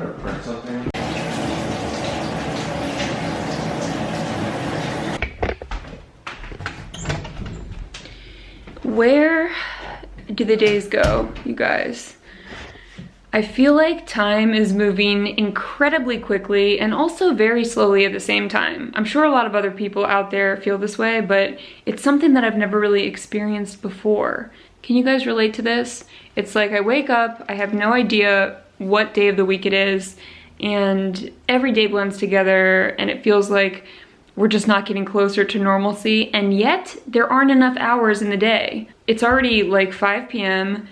or print something. Where do the days go, you guys? I feel like time is moving incredibly quickly and also very slowly at the same time. I'm sure a lot of other people out there feel this way, but it's something that I've never really experienced before. Can you guys relate to this? It's like I wake up, I have no idea what day of the week it is, and every day blends together, and it feels like we're just not getting closer to normalcy, and yet there aren't enough hours in the day. It's already like 5 p.m.,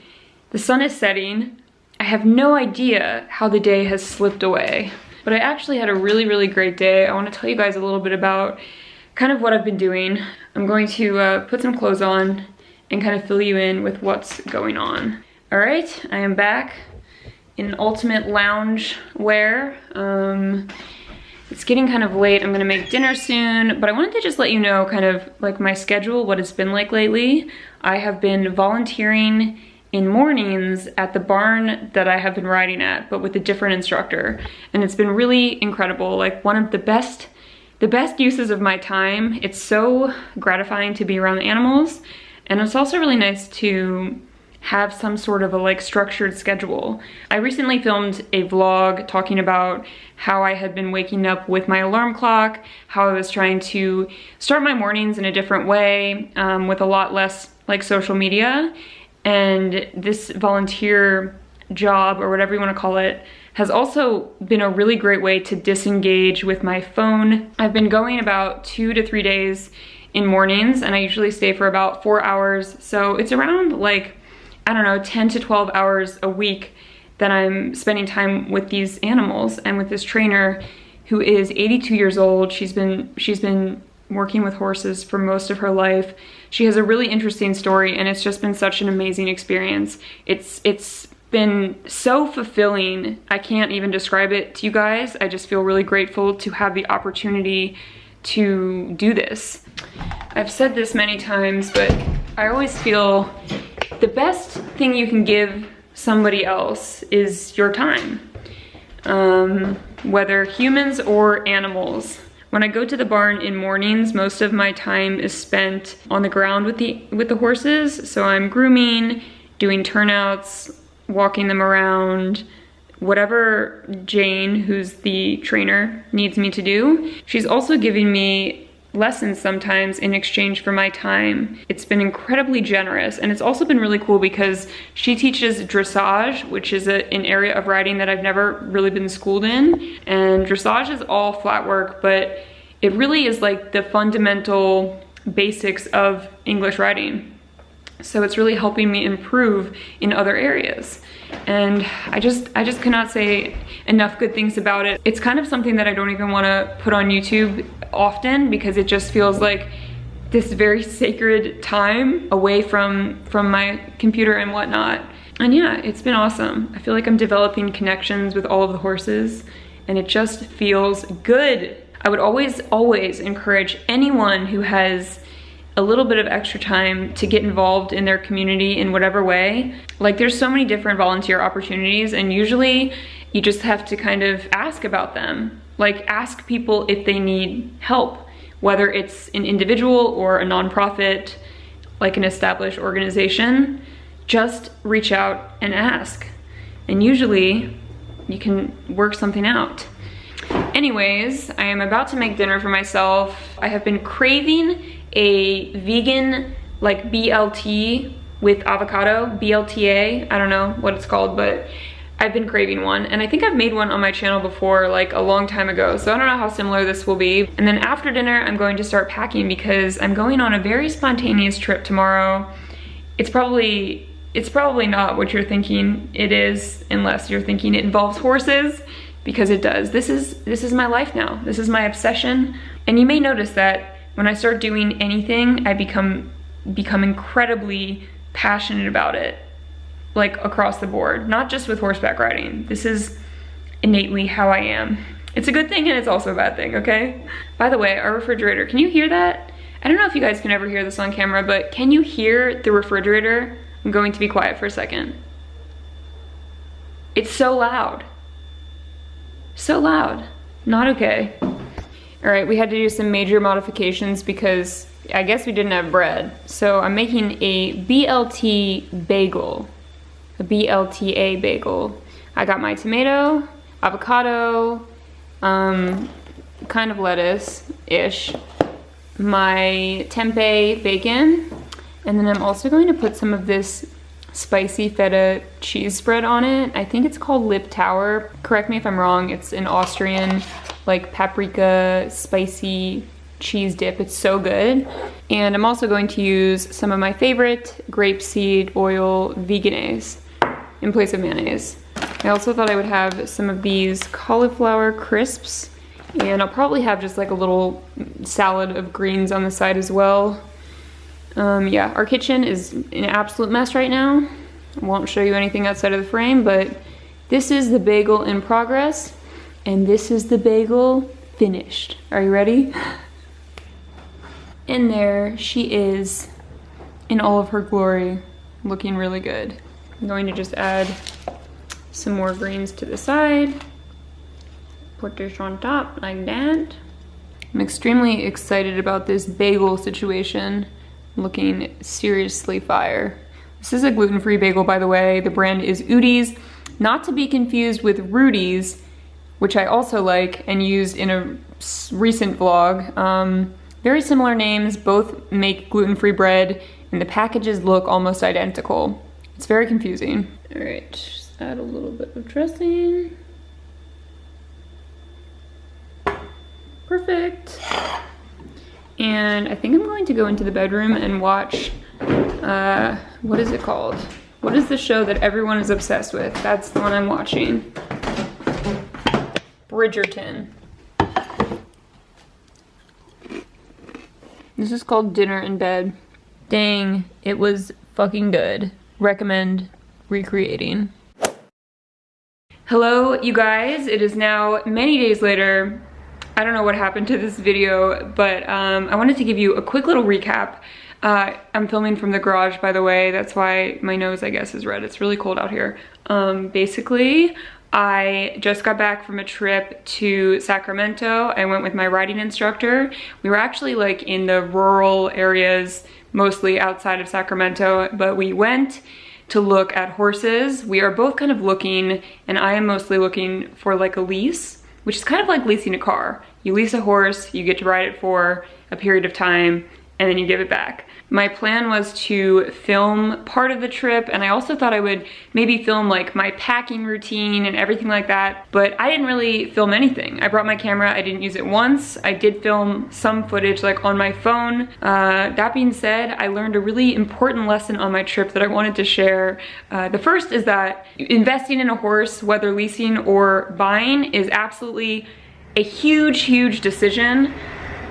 the sun is setting. I have no idea how the day has slipped away, but I actually had a really, really great day. I want to tell you guys a little bit about kind of what I've been doing. I'm going to put some clothes on and kind of fill you in with what's going on. All right, I am back in ultimate lounge wear. It's getting kind of late. I'm gonna make dinner soon, but I wanted to just let you know kind of like my schedule, what it's been like lately. I have been volunteering in mornings at the barn that I have been riding at, but with a different instructor. And it's been really incredible, like one of the best uses of my time. It's so gratifying to be around the animals. And it's also really nice to have some sort of a like structured schedule. I recently filmed a vlog talking about how I had been waking up with my alarm clock, how I was trying to start my mornings in a different way, with a lot less like social media. And this volunteer job, or whatever you want to call it, has also been a really great way to disengage with my phone. I've been going about 2 to 3 days in mornings, and I usually stay for about 4 hours. So it's around like, I don't know, 10 to 12 hours a week that I'm spending time with these animals and with this trainer who is 82 years old. She's been working with horses for most of her life. She has a really interesting story, and it's just been such an amazing experience. It's been so fulfilling. I can't even describe it to you guys. I just feel really grateful to have the opportunity to do this. I've said this many times, but I always feel the best thing you can give somebody else is your time, whether humans or animals. When I go to the barn in mornings, most of my time is spent on the ground with the horses. So I'm grooming, doing turnouts, walking them around, whatever Jane, who's the trainer, needs me to do. She's also giving me lessons sometimes in exchange for my time. It's been incredibly generous, and it's also been really cool because she teaches dressage, which is an area of riding that I've never really been schooled in. And dressage is all flat work, but it really is like the fundamental basics of English riding. So it's really helping me improve in other areas. And I just cannot say enough good things about it. It's kind of something that I don't even want to put on YouTube often because it just feels like this very sacred time away from my computer and whatnot. And yeah, it's been awesome. I feel like I'm developing connections with all of the horses, and it just feels good. I would always encourage anyone who has a little bit of extra time to get involved in their community in whatever way. Like, there's so many different volunteer opportunities, and usually you just have to kind of ask about them. Like, ask people if they need help, whether it's an individual or a nonprofit, like an established organization. Just reach out and ask, and usually you can work something out. Anyways, I am about to make dinner for myself. I have been craving a vegan like BLT with avocado, BLTA, I don't know what it's called, but I've been craving one, and I think I've made one on my channel before, like a long time ago, so I don't know how similar this will be. And then after dinner, I'm going to start packing because I'm going on a very spontaneous trip tomorrow. It's probably not what you're thinking it is, unless you're thinking it involves horses, because it does. This is my life now. This is my obsession. And you may notice that when I start doing anything, I become incredibly passionate about it, like across the board, not just with horseback riding. This is innately how I am. It's a good thing and it's also a bad thing, okay? By the way, our refrigerator, can you hear that? I don't know if you guys can ever hear this on camera, but can you hear the refrigerator? I'm going to be quiet for a second. It's so loud. So loud. Not okay. All right, we had to do some major modifications because I guess we didn't have bread. So I'm making a BLT bagel, a BLTA bagel. I got my tomato, avocado, kind of lettuce-ish, my tempeh bacon, and then I'm also going to put some of this spicy feta cheese spread on it. I think it's called Liptauer. Correct me if I'm wrong. It's an Austrian, like, paprika spicy cheese dip. It's so good. And I'm also going to use some of my favorite grapeseed oil veganese in place of mayonnaise. I also thought I would have some of these cauliflower crisps, and I'll probably have just like a little salad of greens on the side as well. Yeah, our kitchen is an absolute mess right now. I won't show you anything outside of the frame, but this is the bagel in progress, and this is the bagel finished. Are you ready? And there she is in all of her glory, looking really good. I'm going to just add some more greens to the side. Put this on top like that. I'm extremely excited about this bagel situation. Looking seriously fire. This is a gluten-free bagel, by the way. The brand is Udi's, not to be confused with Rudy's, which I also like and used in a recent vlog. Very similar names, both make gluten-free bread, and the packages look almost identical. It's very confusing. All right, just add a little bit of dressing. Perfect. And I think I'm going to go into the bedroom and watch, what is it called? What is the show that everyone is obsessed with? That's the one I'm watching. Bridgerton. This is called Dinner in Bed. Dang, it was fucking good. Recommend recreating. Hello, you guys. It is now many days later. I don't know what happened to this video, but I wanted to give you a quick little recap. I'm filming from the garage, by the way. That's why my nose, I guess, is red. It's really cold out here. Basically, I just got back from a trip to Sacramento. I went with my riding instructor. We were actually like in the rural areas, mostly outside of Sacramento, but we went to look at horses. We are both kind of looking, and I am mostly looking for like a lease, which is kind of like leasing a car. You lease a horse, you get to ride it for a period of time, and then you give it back. My plan was to film part of the trip, and I also thought I would maybe film like my packing routine and everything like that, but I didn't really film anything. I brought my camera, I didn't use it once. I did film some footage like on my phone. That being said, I learned a really important lesson on my trip that I wanted to share. The first is that investing in a horse, whether leasing or buying, is absolutely a huge, huge decision,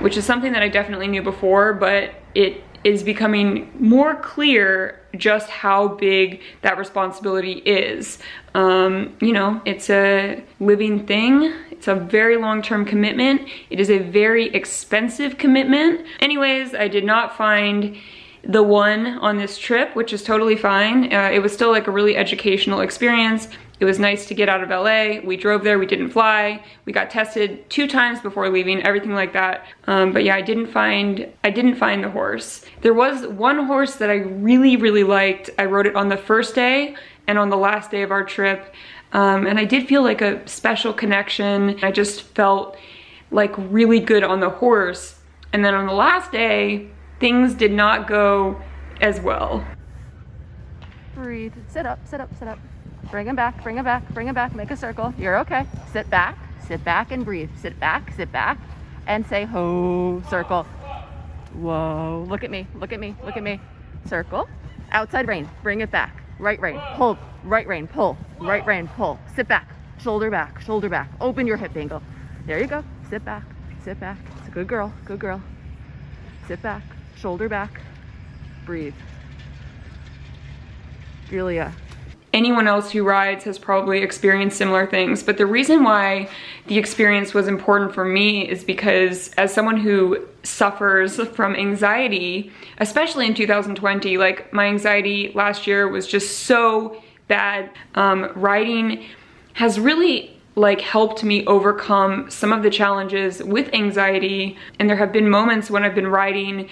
which is something that I definitely knew before, but it is becoming more clear just how big that responsibility is. You know, it's a living thing. It's a very long-term commitment. It is a very expensive commitment. Anyways, I did not find the one on this trip, which is totally fine. It was still like a really educational experience. It was nice to get out of LA. We drove there, we didn't fly. We got tested 2 times before leaving, everything like that. But yeah, I didn't find the horse. There was one horse that I really, really liked. I rode it on the first day and on the last day of our trip. And I did feel like a special connection. I just felt like really good on the horse. And then on the last day, things did not go as well. Breathe, sit up, sit up, sit up. Bring him back, bring him back, bring him back, make a circle. You're okay. Sit back and breathe. Sit back, and say ho, circle. Whoa, look at me, look at me, look at me. Circle, outside rein, bring it back. Right rein, pull, right rein, pull, right rein, pull. Sit back, shoulder back, shoulder back. Open your hip angle. There you go, sit back, sit back. It's a good girl, good girl. Sit back, shoulder back, breathe. Julia. Anyone else who rides has probably experienced similar things, but the reason why the experience was important for me is because as someone who suffers from anxiety, especially in 2020, like my anxiety last year was just so bad. Riding has really like helped me overcome some of the challenges with anxiety. And there have been moments when I've been riding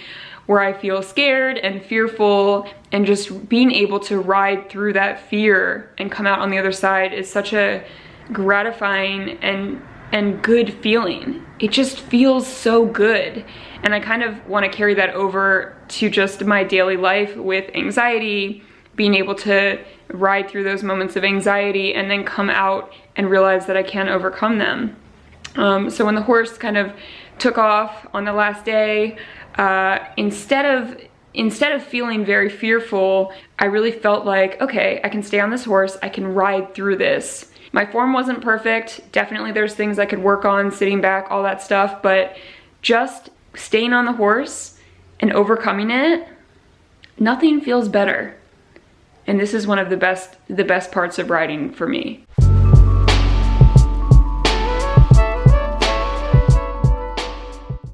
where I feel scared and fearful, and just being able to ride through that fear and come out on the other side is such a gratifying and good feeling. It just feels so good. And I kind of want to carry that over to just my daily life with anxiety, being able to ride through those moments of anxiety and then come out and realize that I can overcome them. So when the horse kind of took off on the last day, instead of feeling very fearful, I really felt like, okay, I can stay on this horse, I can ride through this. My form wasn't perfect. Definitely there's things I could work on, sitting back, all that stuff, but just staying on the horse and overcoming it, nothing feels better. And this is one of the best parts of riding for me.